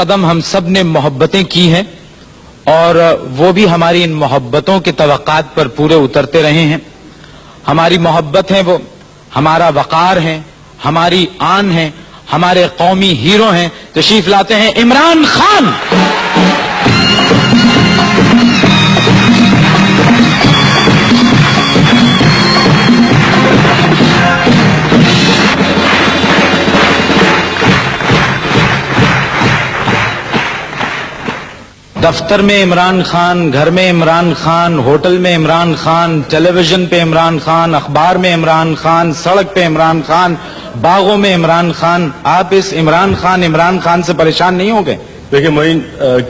قدم ہم سب نے محبتیں کی ہیں اور وہ بھی ہماری ان محبتوں کے توقعات پر پورے اترتے رہے ہیں. ہماری محبت ہے وہ ہمارا وقار ہے, ہماری آن ہے, ہمارے قومی ہیرو ہیں. تشریف لاتے ہیں عمران خان. دفتر میں عمران خان, گھر میں عمران خان, ہوٹل میں عمران خان, ٹیلی ویژن پہ عمران خان, اخبار میں عمران خان, سڑک پہ عمران خان, باغوں میں عمران خان. آپ اس عمران خان سے پریشان نہیں ہو گئے؟ دیکھیں معین,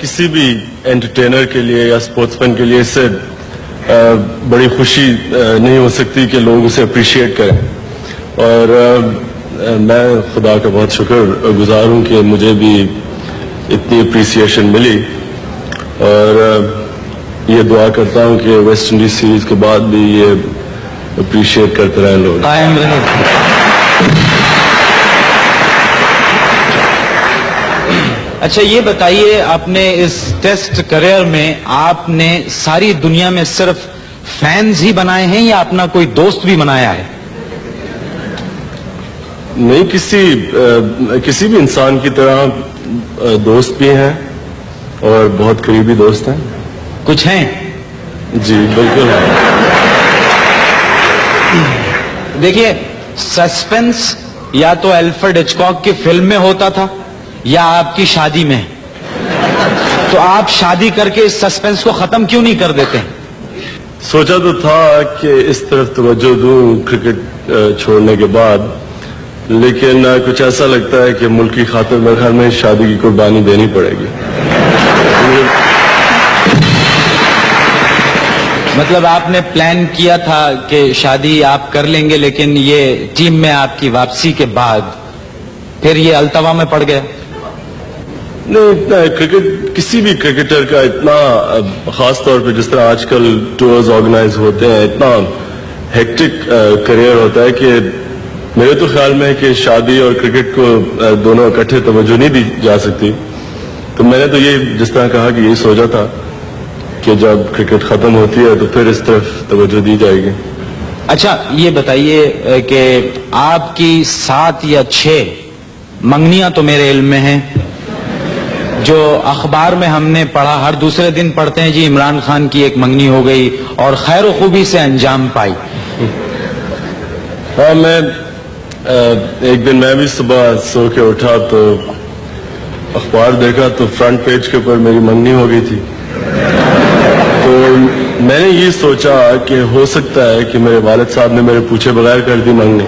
کسی بھی انٹرٹینر کے لیے یا اسپورٹس مین کے لیے اس سے بڑی خوشی نہیں ہو سکتی کہ لوگ اسے اپریشیٹ کریں. اور میں خدا کا بہت شکر گزار ہوں کہ مجھے بھی اتنی اپریسیشن ملی, اور یہ دعا کرتا ہوں کہ ویسٹ انڈیز سیریز کے بعد بھی یہ اپریشیٹ کرتے رہیں لوگ. قائم رہے. اچھا یہ بتائیے, اپنے اس ٹیسٹ کریئر میں آپ نے ساری دنیا میں صرف فینز ہی بنائے ہیں یا اپنا کوئی دوست بھی بنایا ہے؟ نہیں, کسی بھی انسان کی طرح دوست بھی ہیں اور بہت قریبی دوست ہیں. کچھ ہیں؟ جی بالکل. دیکھیے, سسپینس یا تو الفریڈ ہچکاک کی فلم میں ہوتا تھا یا آپ کی شادی میں. تو آپ شادی کر کے اس سسپینس کو ختم کیوں نہیں کر دیتے؟ سوچا تو تھا کہ اس طرف توجہ دوں کرکٹ چھوڑنے کے بعد, لیکن کچھ ایسا لگتا ہے کہ ملک کی خاطر میرے خیال میں شادی کی قربانی دینی پڑے گی. مطلب آپ نے پلان کیا تھا کہ شادی آپ کر لیں گے, لیکن یہ ٹیم میں آپ کی واپسی کے بعد پھر یہ التوا میں پڑ گیا؟ نہیں, کرکٹ کسی بھی کرکٹر کا اتنا, خاص طور پہ جس طرح آج کل ٹورز آرگنائز ہوتے ہیں, اتنا ہیکٹک کریئر ہوتا ہے کہ میرے تو خیال میں ہے کہ شادی اور کرکٹ کو دونوں اکٹھے توجہ نہیں دی جا سکتی. تو میں نے تو یہ جس طرح کہا کہ یہی سوچا تھا کہ جب کرکٹ ختم ہوتی ہے تو پھر اس طرف توجہ دی جائے گی. اچھا یہ بتائیے کہ آپ کی 7 یا 6 منگنیاں تو میرے علم میں ہیں, جو اخبار میں ہم نے پڑھا, ہر دوسرے دن پڑھتے ہیں جی عمران خان کی ایک منگنی ہو گئی اور خیر و خوبی سے انجام پائی. ہاں, میں ایک دن میں بھی صبح سو کے اٹھا تو اخبار دیکھا تو فرنٹ پیج کے اوپر میری منگنی ہو گئی تھی. تو میں نے یہ سوچا کہ ہو سکتا ہے کہ میرے والد صاحب نے میرے پوچھے بغیر کر دی منگنی,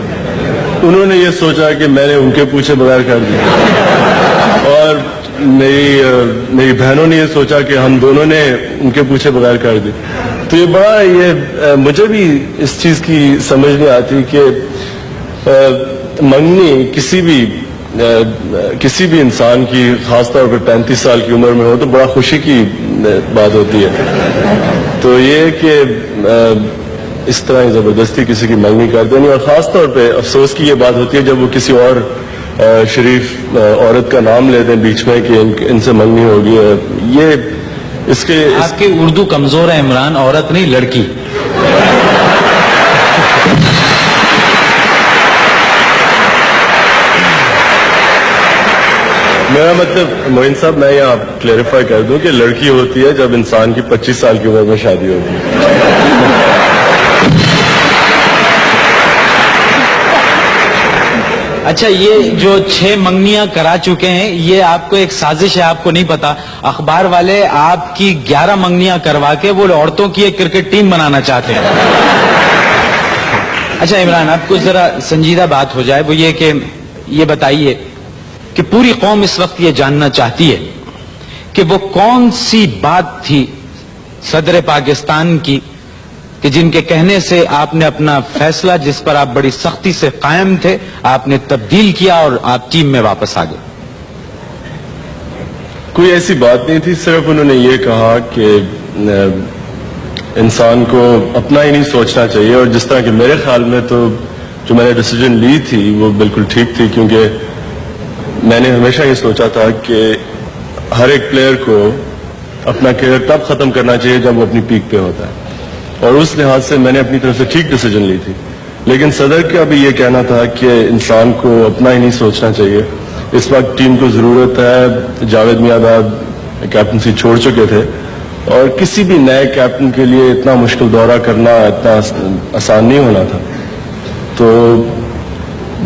انہوں نے یہ سوچا کہ میں نے ان کے پوچھے بغیر کر دی, اور میری بہنوں نے یہ سوچا کہ ہم دونوں نے ان کے پوچھے بغیر کر دی. تو یہ بڑا, مجھے بھی اس چیز کی سمجھ نہیں آتی کہ منگنی کسی بھی انسان کی, خاص طور پہ 35 سال کی عمر میں ہو تو بڑا خوشی کی بات ہوتی ہے. تو یہ کہ اس طرح زبردستی کسی کی منگنی کر دینی, اور خاص طور پہ افسوس کی یہ بات ہوتی ہے جب وہ کسی اور شریف عورت کا نام لے دیں بیچ میں کہ ان سے منگنی ہوگی. یہ اس کے آپ کی اردو کمزور ہے عمران, عورت نہیں لڑکی. میرا مطلب معین صاحب, میں یہاں کلیریفائی کر دوں کہ لڑکی ہوتی ہے جب انسان کی 25 سال کی عمر میں شادی ہوتی ہے. اچھا یہ جو 6 منگنیاں کرا چکے ہیں یہ آپ کو ایک سازش ہے, آپ کو نہیں پتا. اخبار والے آپ کی 11 منگنیاں کروا کے وہ عورتوں کی ایک کرکٹ ٹیم بنانا چاہتے ہیں. اچھا عمران, آپ کو ذرا سنجیدہ بات ہو جائے, وہ یہ کہ یہ بتائیے کہ پوری قوم اس وقت یہ جاننا چاہتی ہے کہ وہ کون سی بات تھی صدر پاکستان کی کہ جن کے کہنے سے آپ نے اپنا فیصلہ, جس پر آپ بڑی سختی سے قائم تھے, آپ نے تبدیل کیا اور آپ ٹیم میں واپس آ گئے. کوئی ایسی بات نہیں تھی, صرف انہوں نے یہ کہا کہ انسان کو اپنا ہی نہیں سوچنا چاہیے. اور جس طرح کہ میرے خیال میں تو جو میں نے ڈیسیجن لی تھی وہ بالکل ٹھیک تھی, کیونکہ میں نے ہمیشہ یہ سوچا تھا کہ ہر ایک پلیئر کو اپنا کیریئر تب ختم کرنا چاہیے جب وہ اپنی پیک پہ ہوتا ہے، اور اس لحاظ سے میں نے اپنی طرف سے ٹھیک ڈیسیجن لی تھی. لیکن صدر کا بھی یہ کہنا تھا کہ انسان کو اپنا ہی نہیں سوچنا چاہیے. اس وقت ٹیم کو ضرورت ہے، جاوید میاں کیپٹنسی چھوڑ چکے تھے، اور کسی بھی نئے کیپٹن کے لیے اتنا مشکل دورہ کرنا اتنا آسان نہیں ہونا تھا. تو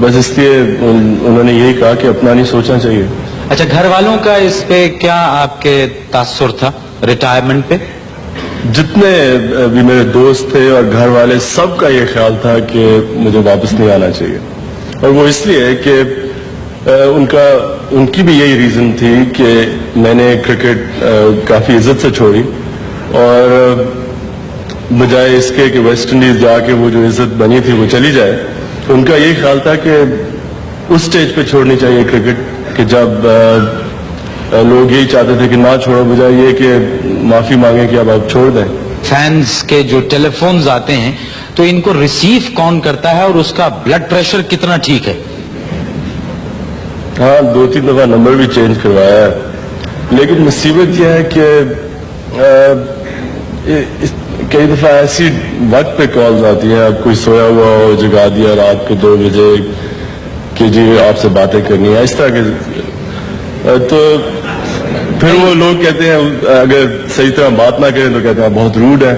بس اس لیے انہوں نے یہی کہا کہ اپنا نہیں سوچنا چاہیے. اچھا، گھر والوں کا اس پہ کیا آپ کے تاثر تھا ریٹائرمنٹ پہ؟ جتنے بھی میرے دوست تھے اور گھر والے، سب کا یہ خیال تھا کہ مجھے واپس نہیں آنا چاہیے. اور وہ اس لیے کہ ان کی بھی یہی ریزن تھی کہ میں نے کرکٹ کافی عزت سے چھوڑی، اور بجائے اس کے کہ ویسٹ انڈیز جا کے وہ جو عزت بنی تھی وہ چلی جائے، تو ان کا یہی خیال تھا کہ اس سٹیج پہ چھوڑنی چاہیے کرکٹ کہ جب لوگ یہی چاہتے تھے کہ نہ چھوڑو، بجائے یہ کہ معافی مانگے کہ اب آپ چھوڑ دیں. فینز کے جو ٹیلی فونز آتے ہیں تو ان کو ریسیو کون کرتا ہے، اور اس کا بلڈ پریشر کتنا ٹھیک ہے؟ ہاں، 2-3 دفعہ نمبر بھی چینج کروایا ہے، لیکن مصیبت یہ ہے کہ کئی دفعہ ایسی وقت پہ کالز آتی ہیں، اب کوئی سویا ہوا ہو، جگا دیا رات کے 2 بجے کہ جی آپ سے باتیں کرنی ہے، اس طرح کے. تو پھر وہ لوگ کہتے ہیں اگر صحیح طرح بات نہ کریں تو کہتے ہیں بہت روڈ ہے.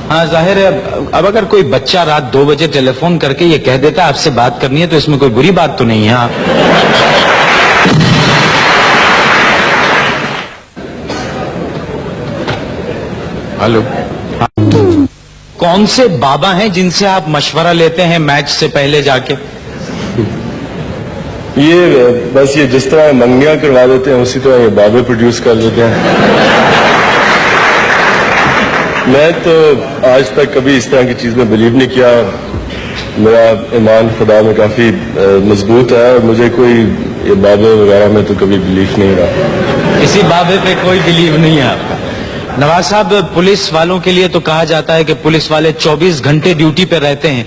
ہاں ظاہر ہے. اب اگر کوئی بچہ رات 2 بجے ٹیلی فون کر کے یہ کہہ دیتا ہے آپ سے بات کرنی ہے، تو اس میں کوئی بری بات تو نہیں ہے. ہلو، کون سے بابا ہیں جن سے آپ مشورہ لیتے ہیں میچ سے پہلے جا کے؟ یہ بس یہ جس طرح منگیاں کروا دیتے ہیں اسی طرح یہ بابے پروڈیوس کر دیتے ہیں. میں تو آج تک کبھی اس طرح کی چیز میں بلیو نہیں کیا. میرا ایمان خدا میں کافی مضبوط ہے، اور مجھے کوئی یہ بابے وغیرہ میں تو کبھی بلیف نہیں رہا. اسی بابے پہ کوئی بلیو نہیں ہے آپ کا؟ نواز صاحب، پولیس والوں کے لیے تو کہا جاتا ہے کہ پولیس والے 24 گھنٹے ڈیوٹی پہ رہتے ہیں،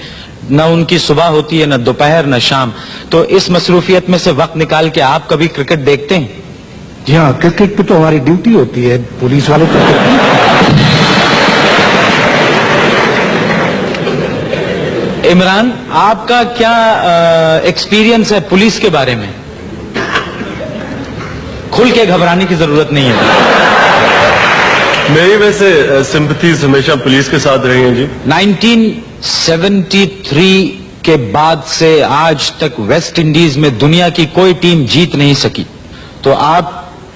نہ ان کی صبح ہوتی ہے، نہ دوپہر، نہ شام. تو اس مصروفیت میں سے وقت نکال کے آپ کبھی کرکٹ دیکھتے ہیں؟ جی ہاں، کرکٹ پہ تو ہماری ڈیوٹی ہوتی ہے، پولیس والوں کو. عمران، آپ کا کیا ایکسپیرینس ہے پولیس کے بارے میں؟ کھل کے گھبرانے کی ضرورت نہیں ہے. میری ویسے سمپتھیز ہمیشہ پولیس کے ساتھ رہی ہیں جی. 1973 کے بعد سے آج تک ویسٹ انڈیز میں دنیا کی کوئی ٹیم جیت نہیں سکی، تو آپ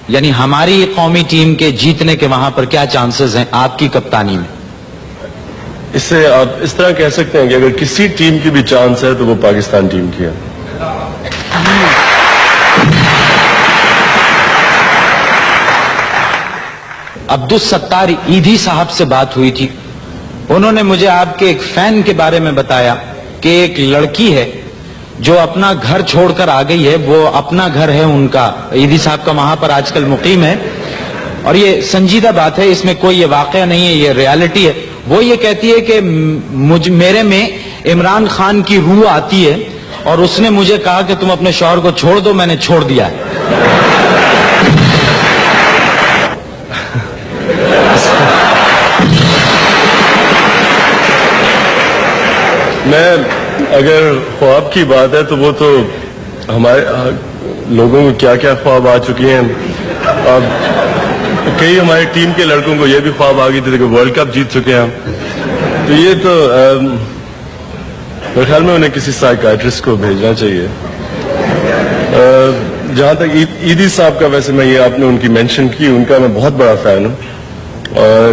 یعنی ہماری قومی ٹیم کے جیتنے کے وہاں پر کیا چانسز ہیں آپ کی کپتانی میں؟ اس سے آپ اس طرح کہہ سکتے ہیں کہ اگر کسی ٹیم کی بھی چانس ہے تو وہ پاکستان ٹیم کی ہے. عبدالستار ایدھی صاحب سے بات ہوئی تھی، انہوں نے مجھے آپ کے ایک فین کے بارے میں بتایا کہ ایک لڑکی ہے جو اپنا گھر چھوڑ کر آ گئی ہے، وہ اپنا گھر ہے ان کا، ایدھی صاحب کا وہاں پر آج کل مقیم ہے، اور یہ سنجیدہ بات ہے، اس میں کوئی یہ واقعہ نہیں ہے، یہ ریالٹی ہے. وہ یہ کہتی ہے کہ میرے میں عمران خان کی روح آتی ہے، اور اس نے مجھے کہا کہ تم اپنے شوہر کو چھوڑ دو، میں نے چھوڑ دیا ہے. میں اگر خواب کی بات ہے تو وہ تو ہمارے لوگوں کو کیا کیا خواب آ چکی ہیں. اب کئی ہماری ٹیم کے لڑکوں کو یہ بھی خواب آ گئی تھی کہ ورلڈ کپ جیت چکے ہیں. تو یہ تو میرے خیال میں انہیں کسی سائیکائٹرسٹ کو بھیجنا چاہیے. جہاں تک ایدھی صاحب کا، ویسے میں یہ آپ نے ان کی مینشن کی، ان کا میں بہت بڑا فین ہوں، اور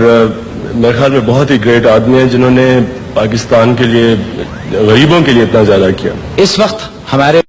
میرے خیال میں بہت ہی گریٹ آدمی ہیں جنہوں نے پاکستان کے لیے، غریبوں کے لیے اتنا زیادہ کیا. اس وقت ہمارے